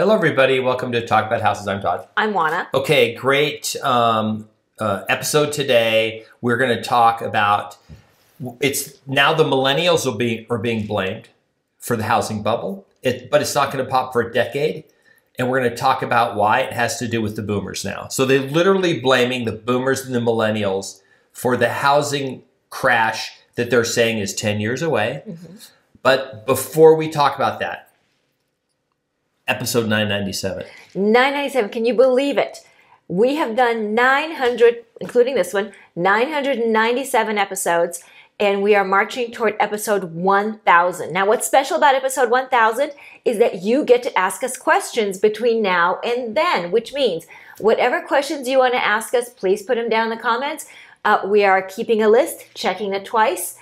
Hello, everybody. Welcome to Talk About Houses. I'm Todd. I'm Oana. Okay, great episode today. We're going to talk about it's now the millennials are being blamed for the housing bubble, but it's not going to pop for a decade. And we're going to talk about why it has to do with the boomers now. So they're literally blaming the boomers and the millennials for the housing crash that they're saying is 10 years away. Mm-hmm. But before we talk about that, episode 997. 997, can you believe it? We have done 900, including this one, 997 episodes, and we are marching toward episode 1000. Now, what's special about episode 1000 is that you get to ask us questions between now and then, which means whatever questions you want to ask us, please put them down in the comments. We are keeping a list, checking it twice,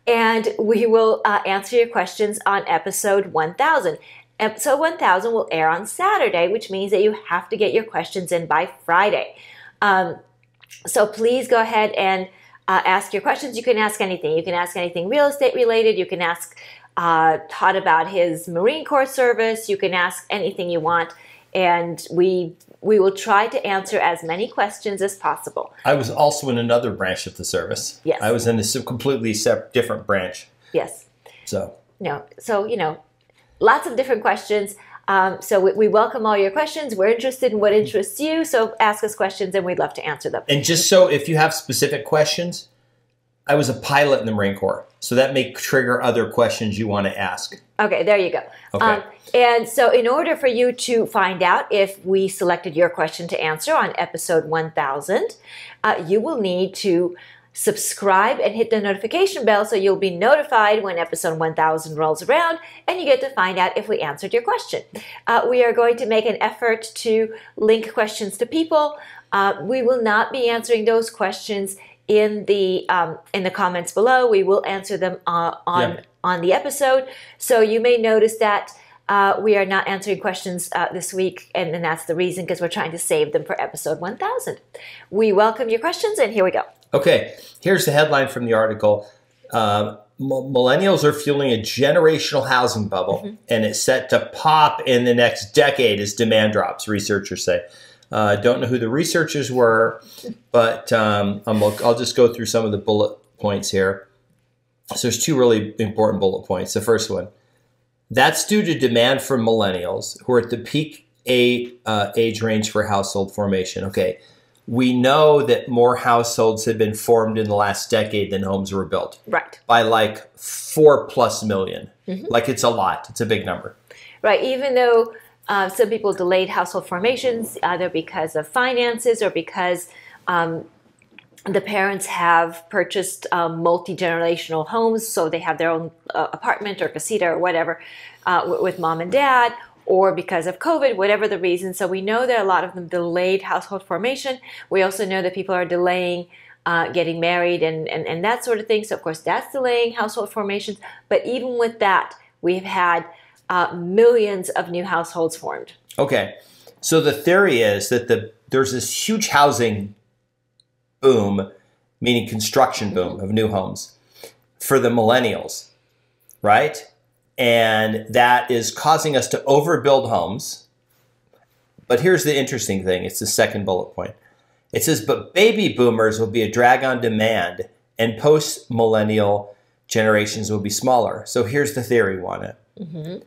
and we will answer your questions on episode 1000. Episode 1000 will air on Saturday, which means that you have to get your questions in by Friday. So please go ahead and ask your questions. You can ask anything. You can ask anything real estate related. You can ask Todd about his Marine Corps service. You can ask anything you want. And we will try to answer as many questions as possible. I was also in another branch of the service. Yes. I was in a completely different branch. Yes. So lots of different questions. So we welcome all your questions. We're interested in what interests you. So ask us questions and we'd love to answer them. And just so if you have specific questions, I was a pilot in the Marine Corps. So that may trigger other questions you want to ask. Okay, there you go. Okay. And so in order for you to find out if we selected your question to answer on episode 1000, you will need to subscribe and hit the notification bell so you'll be notified when episode 1000 rolls around and you get to find out if we answered your question. We are going to make an effort to link questions to people. We will not be answering those questions in the comments below. We will answer them on the episode. So you may notice that we are not answering questions this week, and that's the reason, because we're trying to save them for episode 1000. We welcome your questions, and here we go. Okay, here's the headline from the article. Millennials are fueling a generational housing bubble, mm-hmm. and it's set to pop in the next decade as demand drops, researchers say. Don't know who the researchers were, but I'll just go through some of the bullet points here. So there's two really important bullet points. The first one, that's due to demand from millennials who are at the peak age range for household formation. Okay. We know that more households have been formed in the last decade than homes were built. Right. By like 4+ million. Mm-hmm. Like it's a lot. It's a big number. Right. Even though some people delayed household formations, either because of finances or because the parents have purchased multi-generational homes, so they have their own apartment or casita or whatever with mom and dad, or because of COVID, whatever the reason. So we know that a lot of them delayed household formation. We also know that people are delaying getting married and that sort of thing. So of course that's delaying household formations. But even with that, we've had millions of new households formed. Okay. So the theory is that there's this huge housing boom, meaning construction boom of new homes for the millennials, right? And that is causing us to overbuild homes. But here's the interesting thing. It's the second bullet point. It says, but baby boomers will be a drag on demand and post-millennial generations will be smaller. So here's the theory, Oana. Mm-hmm.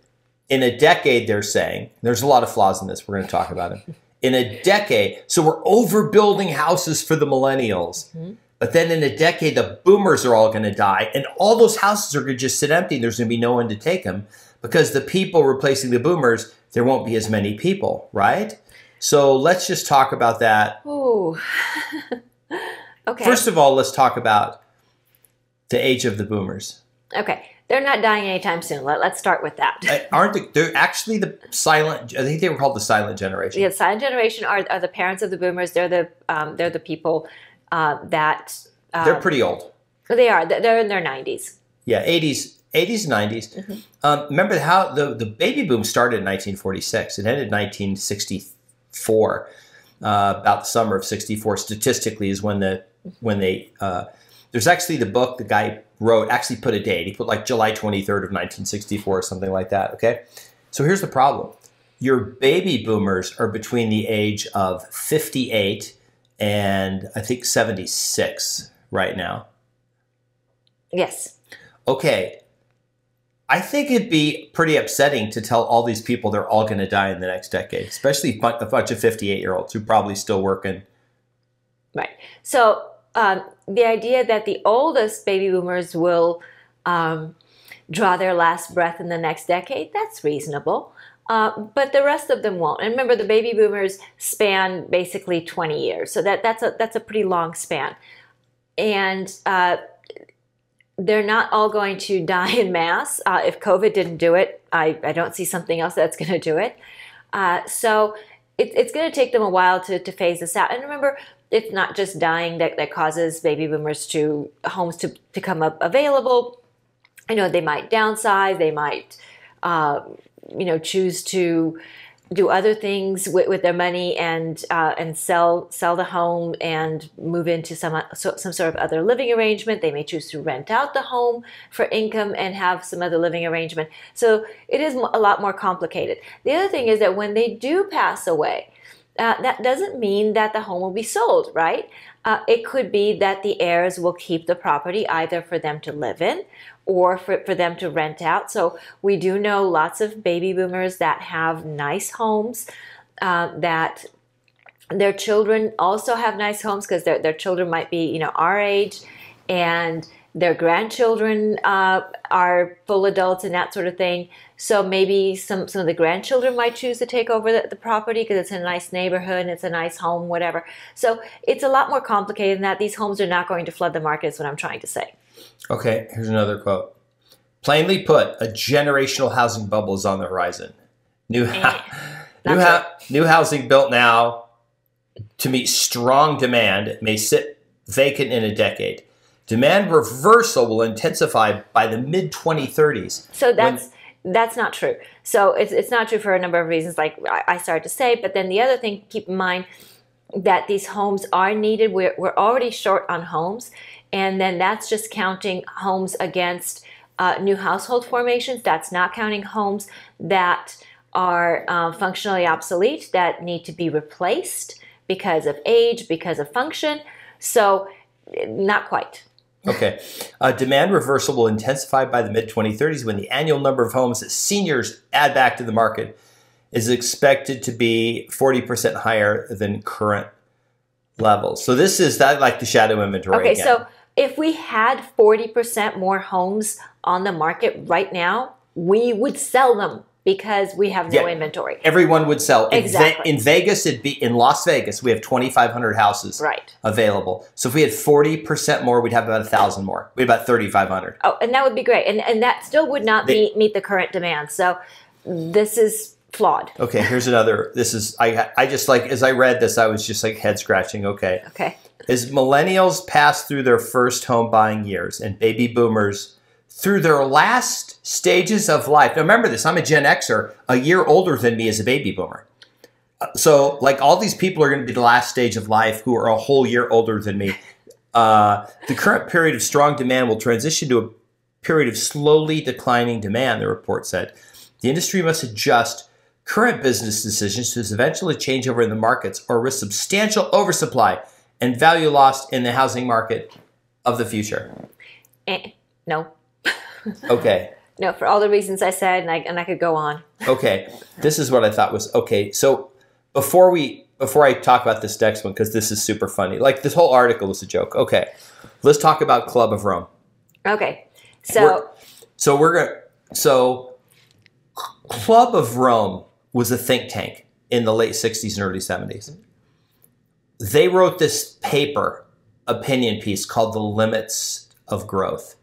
In a decade, they're saying, there's a lot of flaws in this. We're going to talk about it. In a decade, so we're overbuilding houses for the millennials. Mm-hmm. But then in a decade, the boomers are all going to die, and all those houses are going to just sit empty. There's going to be no one to take them because the people replacing the boomers, there won't be as many people, right? So let's just talk about that. Ooh. Okay. First of all, let's talk about the age of the boomers. Okay. They're not dying anytime soon. Let's start with that. They're actually the silent, I think they were called the silent generation. Yeah, the silent generation are the parents of the boomers. They're the people that they're pretty old. They are. They're in their 90s. Yeah, 80s, 90s. Mm-hmm. Remember how the baby boom started in 1946. It ended in 1964. About the summer of 64, statistically, is when they. There's actually the book the guy wrote actually put a date. He put like July 23rd of 1964 or something like that. Okay, so here's the problem: your baby boomers are between the age of 58 and I think 76 right now. Yes. Okay. I think it'd be pretty upsetting to tell all these people they're all going to die in the next decade, especially a bunch of 58-year-olds who probably still working. Right. So the idea that the oldest baby boomers will draw their last breath in the next decade, that's reasonable. But the rest of them won't. And remember, the baby boomers span basically 20 years. So that's a pretty long span. And they're not all going to die in mass. If COVID didn't do it, I don't see something else that's going to do it. So it's going to take them a while to phase this out. And remember, it's not just dying that causes baby boomers homes to become available. They might downsize. They might, choose to do other things with their money and sell the home and move into some sort of other living arrangement. They may choose to rent out the home for income and have some other living arrangement. So it is a lot more complicated. The other thing is that when they do pass away, that doesn't mean that the home will be sold, right? It could be that the heirs will keep the property either for them to live in or for them to rent out. So we do know lots of baby boomers that have nice homes, that their children also have nice homes because their children might be, our age, and their grandchildren are full adults and that sort of thing. So maybe some of the grandchildren might choose to take over the property because it's in a nice neighborhood and it's a nice home, whatever. So it's a lot more complicated than that. These homes are not going to flood the market is what I'm trying to say. Okay, here's another quote. Plainly put, a generational housing bubble is on the horizon. New housing built now to meet strong demand may sit vacant in a decade. Demand reversal will intensify by the mid-2030s. So that's not true. So it's not true for a number of reasons, like I started to say. But then the other thing, keep in mind that these homes are needed. We're already short on homes. And then that's just counting homes against new household formations. That's not counting homes that are functionally obsolete, that need to be replaced because of age, because of function. So not quite. Okay. Demand reversal will intensify by the mid-2030s when the annual number of homes that seniors add back to the market is expected to be 40% higher than current levels. So this is that like the shadow inventory Okay, again. So if we had 40% more homes on the market right now, we would sell them because we have no inventory. Everyone would sell. Exactly. In Vegas, in Las Vegas, we have 2,500 houses available. So if we had 40% more, we'd have about 1,000 more. We have about 3,500. Oh, and that would be great. And that still would not meet the current demand. So this is flawed. Okay, here's another. I just like, as I read this, I was just like head scratching. Okay. As millennials pass through their first home buying years and baby boomers through their last stages of life. Now remember this, I'm a Gen Xer, a year older than me as a baby boomer. So like all these people are going to be the last stage of life who are a whole year older than me. The current period of strong demand will transition to a period of slowly declining demand, the report said. The industry must adjust current business decisions to eventually change over in the markets or risk substantial oversupply and value lost in the housing market of the future. No. Okay. No, for all the reasons I said, and I could go on. Okay. This is what I thought was, okay, so before I talk about this next one, because this is super funny, like this whole article is a joke. Okay. Let's talk about Club of Rome. Okay. So Club of Rome was a think tank in the late 60s and early 70s. They wrote this paper, opinion piece called The Limits of Growth.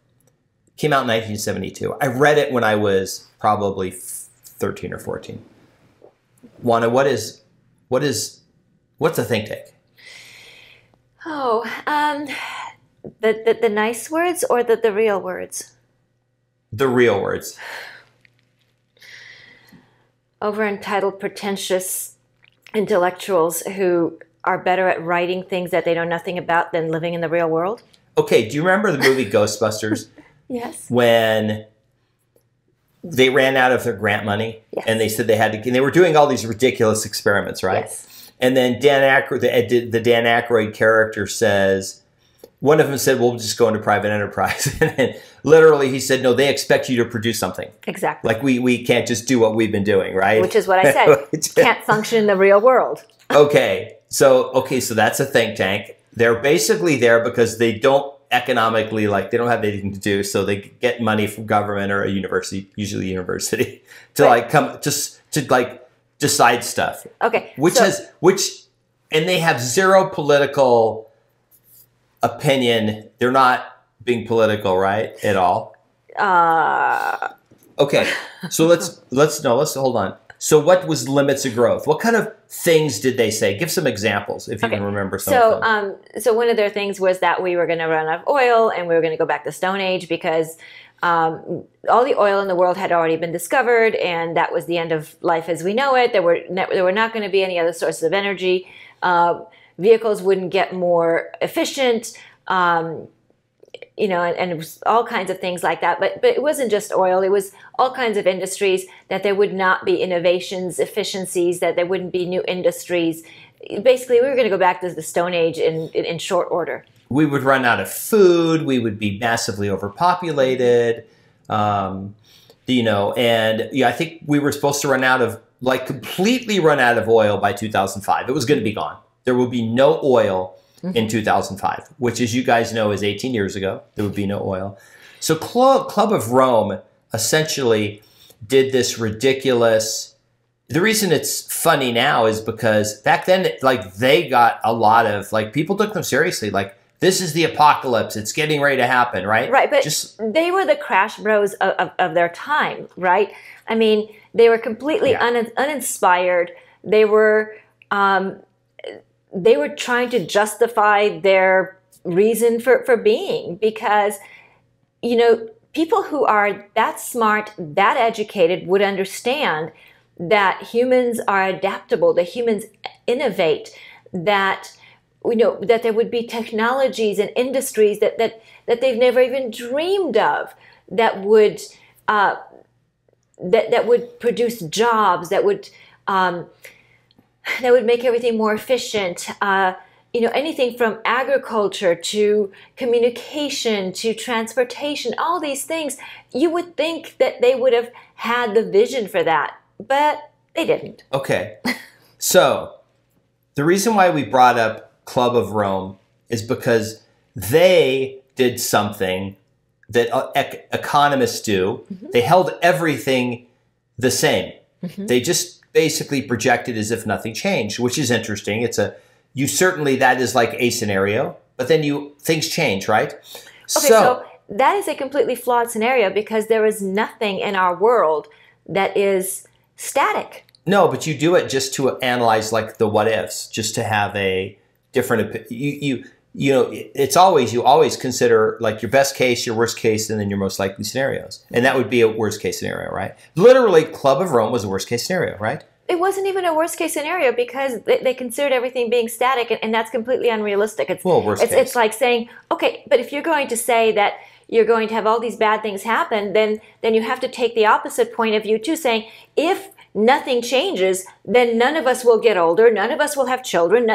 It came out in 1972. I read it when I was probably 13 or 14. Oana, what's a think tank? Oh, the nice words or the real words? The real words. Over entitled, pretentious intellectuals who are better at writing things that they know nothing about than living in the real world. Okay, do you remember the movie Ghostbusters? Yes. When they ran out of their grant money, Yes. and they said they had to. And they were doing all these ridiculous experiments, right? Yes. And then Dan Aykroyd, the Dan Aykroyd character says, one of them said, "Well, we'll just go into private enterprise," and then literally he said, "No, they expect you to produce something. Exactly. Like we can't just do what we've been doing, right?" Which is what I said. Can't function in the real world. Okay, so that's a think tank. They're basically there because they don't economically, like, they don't have anything to do, so they get money from government or a university, usually a university, to Right. like come just to like decide stuff. Okay. And they have zero political opinion. They're not being political, right, at all. Okay, so let's hold on. So what was limits of growth? What kind of things did they say? Give some examples if you can remember some of them. So one of their things was that we were going to run out of oil and we were going to go back to Stone Age because all the oil in the world had already been discovered, and that was the end of life as we know it. There were not going to be any other sources of energy. Vehicles wouldn't get more efficient. And it was all kinds of things like that. But it wasn't just oil. It was all kinds of industries, that there would not be innovations, efficiencies, that there wouldn't be new industries. Basically, we were going to go back to the Stone Age in short order. We would run out of food. We would be massively overpopulated. I think we were supposed to completely run out of oil by 2005. It was going to be gone. There would be no oil in 2005, which, as you guys know, is 18 years ago. There would be no oil. So Club of Rome essentially did this ridiculous. The reason it's funny now is because back then, they got a lot of, people took them seriously. This is the apocalypse. It's getting ready to happen, right? Right, but they were the crash bros of their time, right? I mean, they were completely uninspired. They were trying to justify their reason for being, because, people who are that smart, that educated would understand that humans are adaptable, that humans innovate, that that there would be technologies and industries that they've never even dreamed of, that would that would produce jobs, that would make everything more efficient. Anything from agriculture to communication to transportation, all these things. You would think that they would have had the vision for that, but they didn't. Okay. So the reason why we brought up Club of Rome is because they did something that economists do. Mm-hmm. They held everything the same. Mm-hmm. They just basically projected as if nothing changed, which is interesting. That is like a scenario, but then things change, right? Okay, so that is a completely flawed scenario, because there is nothing in our world that is static. No, but you do it just to analyze the what ifs, just to have a different. You always consider your best case, your worst case, and then your most likely scenarios, and that would be a worst case scenario, right? Literally, Club of Rome was a worst case scenario, right? It wasn't even a worst case scenario, because they considered everything being static, and that's completely unrealistic. Worst case. It's like saying, okay, but if you're going to say that you're going to have all these bad things happen, then you have to take the opposite point of view too, saying if nothing changes, then none of us will get older, none of us will have children,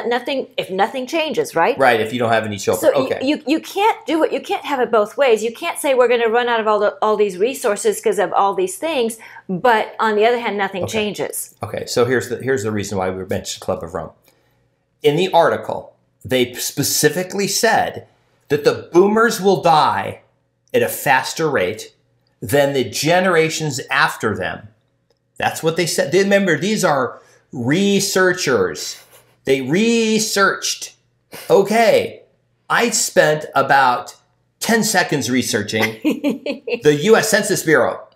if nothing changes, right? Right, if you don't have any children. So okay. you can't do it. You can't have it both ways. You can't say we're going to run out of all these resources because of all these things, but on the other hand, nothing changes. Okay, so here's the reason why we mentioned Club of Rome. In the article, they specifically said that the boomers will die at a faster rate than the generations after them. That's what they said. Remember, these are researchers. They researched. Okay, I spent about 10 seconds researching the U.S. Census Bureau.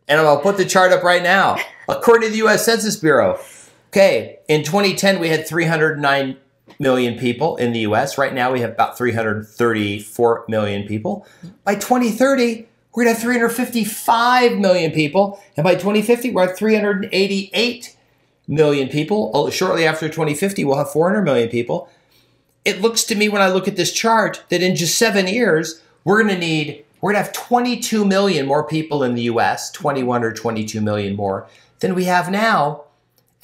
And I'll put the chart up right now. According to the U.S. Census Bureau, okay, in 2010, we had 309 million people in the U.S. Right now, we have about 334 million people. By 2030, we're going to have 355 million people. And by 2050, we're at 388 million people. Shortly after 2050, we'll have 400 million people. It looks to me, when I look at this chart, that in just 7 years, we're going we're going to have 22 million more people in the US, 21 or 22 million more than we have now.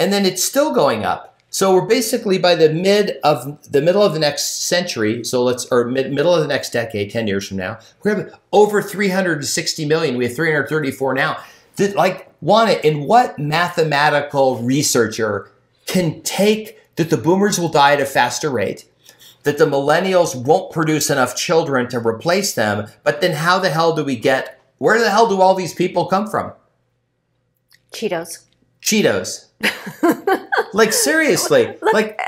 And then it's still going up. So we're basically by the middle of the next century, middle of the next decade, 10 years from now, we're going to have over 360 million. We have 334 now. Oana, in what mathematical researcher can take that the boomers will die at a faster rate, that the millennials won't produce enough children to replace them, but then how the hell do where the hell do all these people come from? Cheetos. Like, seriously,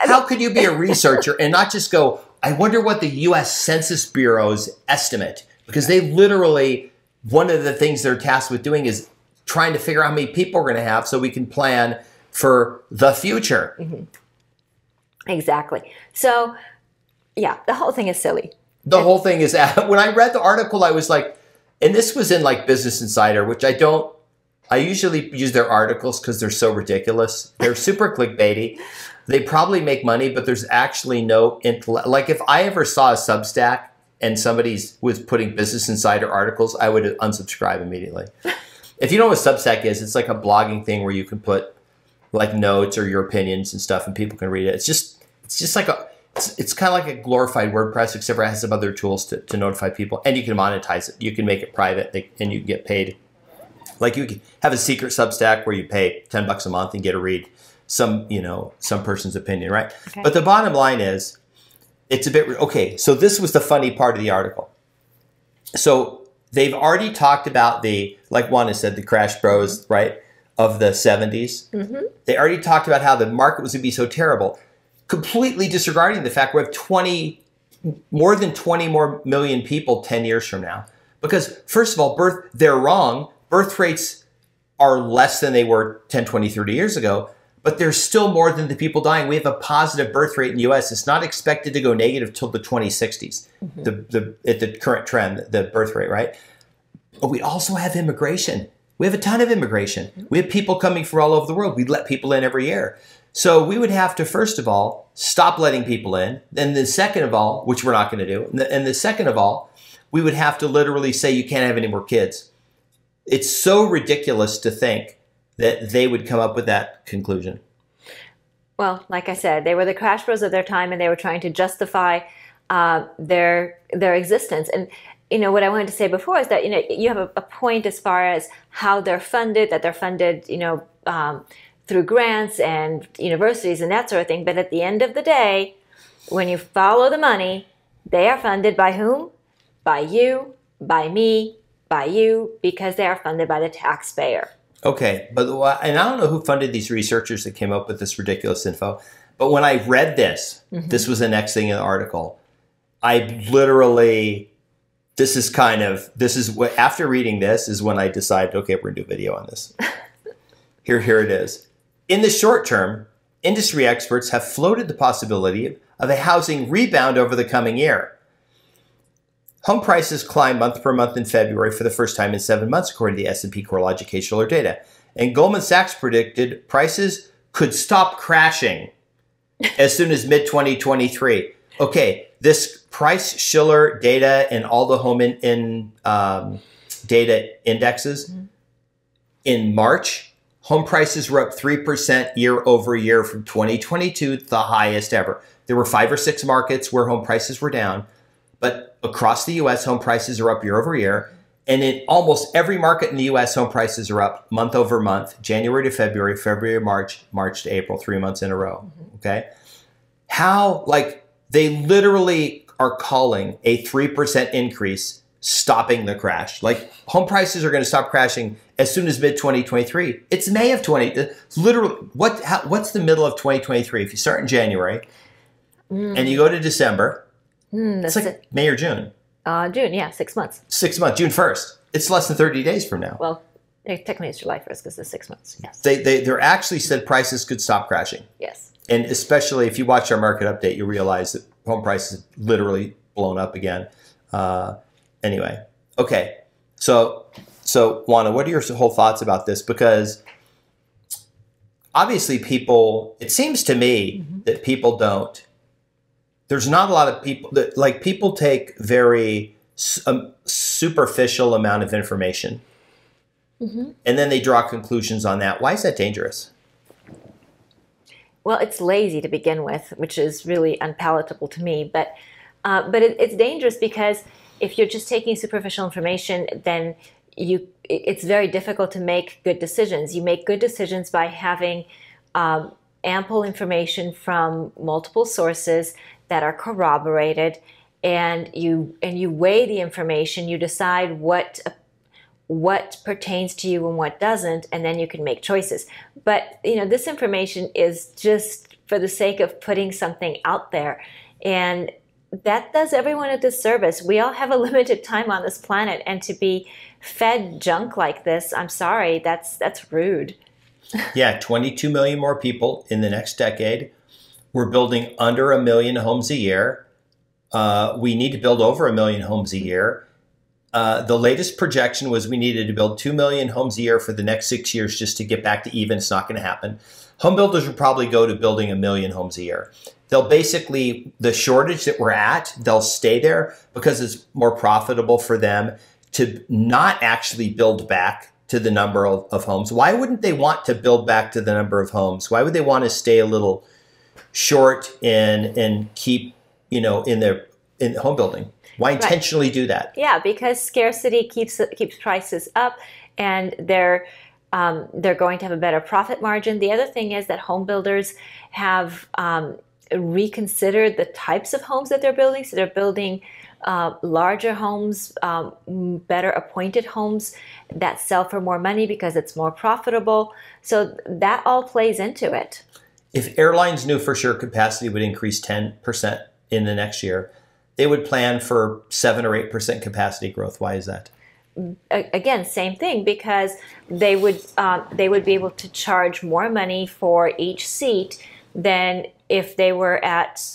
how could you be a researcher and not just go, I wonder what the U.S. Census Bureau's estimate, because they literally, one of the things they're tasked with doing is trying to figure out how many people we're going to have so we can plan for the future. Mm-hmm. Exactly. So, yeah, the whole thing is silly. The whole thing is, when I read the article, I was like, and this was in like Business Insider, which I usually use their articles because they're so ridiculous. They're super clickbaity. They probably make money, but there's actually no, like if I ever saw a Substack and somebody was putting Business Insider articles, I would unsubscribe immediately. If you know what Substack is, it's like a blogging thing where you can put like notes or your opinions and stuff and people can read it. It's just like it's kind of like a glorified WordPress, except for it has some other tools to notify people, and you can monetize it. You can make it private and you can get paid. Like you can have a secret Substack where you pay $10 a month and get to read some person's opinion, right? Okay. But the bottom line is, it's a bit, okay, so this was the funny part of the article. So they've already talked about like Oana said, the crash bros, right, of the 70s. Mm-hmm. They already talked about how the market was going to be so terrible, completely disregarding the fact we have more than 20 more million people 10 years from now. Because first of all, they're wrong. Birth rates are less than they were 10, 20, 30 years ago, but there's still more than the people dying. We have a positive birth rate in the U.S. It's not expected to go negative till the 2060s, mm-hmm. At the current trend, the birth rate, right? But we also have immigration. We have a ton of immigration. Mm-hmm. We have people coming from all over the world. We let people in every year. So we would have to, first of all, stop letting people in. And then second of all, which we're not going to do, and the second of all, we would have to literally say you can't have any more kids. It's so ridiculous to think that they would come up with that conclusion. Well, like I said, they were the crash bros of their time, and they were trying to justify their existence. And what I wanted to say before is that you have a point as far as how they're funded, that they're funded through grants and universities and that sort of thing. But at the end of the day, when you follow the money, they are funded by whom? By you, by me, by you, because they are funded by the taxpayer. Okay, and I don't know who funded these researchers that came up with this ridiculous info, but when I read this, mm-hmm. this was the next thing in the article. I literally, after reading this is when I decided, okay, we're gonna do a video on this. Here it is. In the short term, industry experts have floated the possibility of a housing rebound over the coming year. Home prices climbed month per month in February for the first time in 7 months, according to the S&P CoreLogic Case-Shiller data. And Goldman Sachs predicted prices could stop crashing as soon as mid-2023. Okay, this Price-Shiller data and all the home data indexes, mm-hmm. in March, home prices were up 3% year over year from 2022, the highest ever. There were 5 or 6 markets where home prices were down. But across the U.S., home prices are up year over year. And in almost every market in the U.S., home prices are up month over month, January to February, February to March, March to April, 3 months in a row. Mm-hmm. Okay. They literally are calling a 3% increase stopping the crash. Like home prices are going to stop crashing as soon as mid-2023. It's May of literally, what's the middle of 2023? If you start in January and you go to December, it's like May or June. June, yeah, 6 months. 6 months, June 1st. It's less than 30 days from now. Well, technically it's July 1st because it's 6 months. Yes. They actually said prices could stop crashing. Yes. And especially if you watch our market update, you realize that home prices have literally blown up again. Anyway, okay. So Oana, what are your whole thoughts about this? Because obviously it seems to me mm-hmm. that people don't. There's not a lot of people that people take very a superficial amount of information. And then they draw conclusions on that. Why is that dangerous? Well, it's lazy to begin with, which is really unpalatable to me. But it's dangerous because if you're just taking superficial information, then it's very difficult to make good decisions. You make good decisions by having ample information from multiple sources that are corroborated, and you weigh the information. You decide what pertains to you and what doesn't, and then you can make choices. But this information is just for the sake of putting something out there, and that does everyone a disservice. We all have a limited time on this planet, and to be fed junk like this, I'm sorry, that's rude. Yeah, 22 million more people in the next decade. We're building under 1 million homes a year. We need to build over 1 million homes a year. The latest projection was we needed to build 2 million homes a year for the next 6 years just to get back to even. It's not going to happen. Home builders will probably go to building 1 million homes a year. They'll basically, the shortage that we're at, they'll stay there because it's more profitable for them to not actually build back to the number of homes. Why wouldn't they want to build back to the number of homes? Why would they want to stay a little short and keep, in home building? Why intentionally do that? Yeah, because scarcity keeps prices up, and they're going to have a better profit margin. The other thing is that home builders have reconsidered the types of homes that they're building. So they're building larger homes, better appointed homes that sell for more money because it's more profitable. So that all plays into it. If airlines knew for sure capacity would increase 10% in the next year, they would plan for 7 or 8% capacity growth. Why is that? Again, same thing, because they would be able to charge more money for each seat than if they were at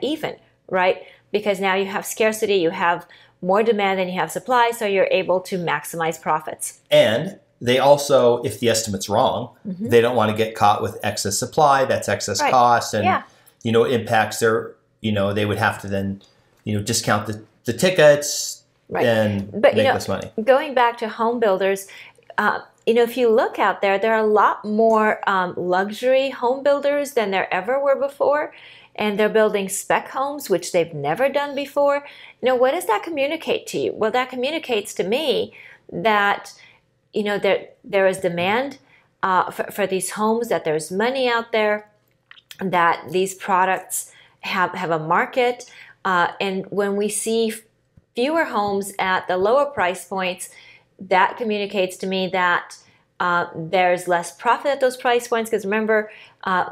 even, right? Because now you have scarcity, you have more demand than you have supply, so you're able to maximize profits. And they also, if the estimate's wrong, they don't want to get caught with excess supply. That's excess cost, and it impacts their. They would have to then, discount the tickets and make less money. Going back to home builders, if you look out there, there are a lot more luxury home builders than there ever were before. And they're building spec homes, which they've never done before. What does that communicate to you? Well, that communicates to me that, there is demand for these homes, that there's money out there, that these products have a market. And when we see fewer homes at the lower price points, that communicates to me that there's less profit at those price points, because remember,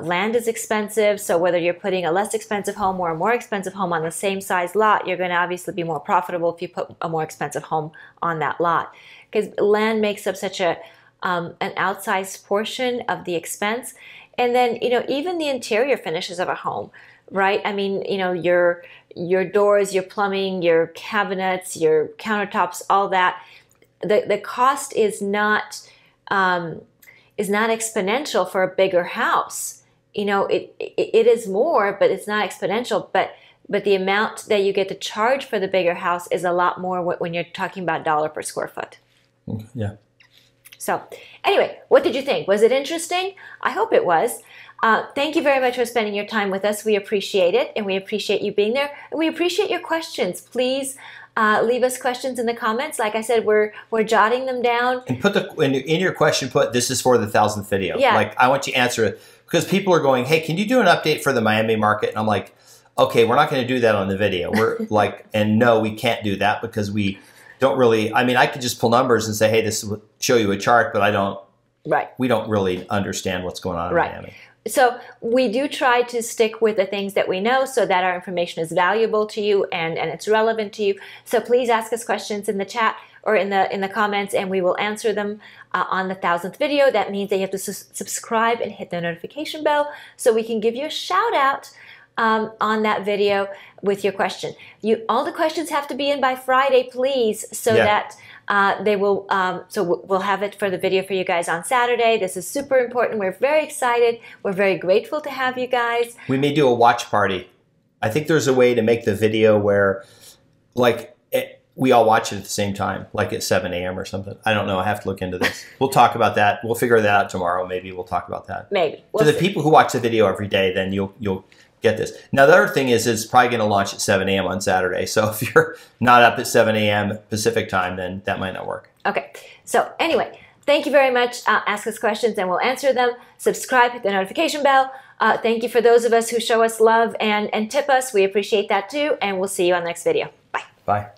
land is expensive. So whether you're putting a less expensive home or a more expensive home on the same size lot, you're going to obviously be more profitable if you put a more expensive home on that lot, because land makes up such an outsized portion of the expense. And then, even the interior finishes of a home, right? I mean, your doors, your plumbing, your cabinets, your countertops, all that. The cost is not exponential for a bigger house. It is more, but it's not exponential. But the amount that you get to charge for the bigger house is a lot more when you're talking about dollar per square foot. Yeah. So anyway, what did you think? Was it interesting? I hope it was. Thank you very much for spending your time with us. We appreciate it, and we appreciate you being there. And we appreciate your questions. Please leave us questions in the comments. Like I said, we're jotting them down. And put in your question, put "This is for the 1,000th video." Yeah. Like, I want you to answer it, because people are going, "Hey, can you do an update for the Miami market?" And I'm like, "Okay, we're not going to do that on the video." We're like, and no, we can't do that because we don't really. I mean, I could just pull numbers and say, "Hey, this will show you a chart," but I don't. Right. We don't really understand what's going on in Miami. So we do try to stick with the things that we know so that our information is valuable to you and it's relevant to you. So please ask us questions in the chat or in the comments, and we will answer them on the 1,000th video. That means that you have to subscribe and hit the notification bell so we can give you a shout out on that video with your question. All the questions have to be in by Friday, please, so that they will. So we'll have it for the video for you guys on Saturday. This is super important. We're very excited. We're very grateful to have you guys. We may do a watch party. I think there's a way to make the video where, like, we all watch it at the same time, like at 7 a.m. or something. I don't know. I have to look into this. We'll talk about that. We'll figure that out tomorrow. Maybe we'll talk about that. Maybe. To the people who watch the video every day, then you'll get this. Now, the other thing is it's probably going to launch at 7 a.m. on Saturday. So if you're not up at 7 a.m. Pacific time, then that might not work. Okay. So anyway, thank you very much. Ask us questions and we'll answer them. Subscribe, hit the notification bell. Thank you for those of us who show us love and tip us. We appreciate that too. And we'll see you on the next video. Bye. Bye.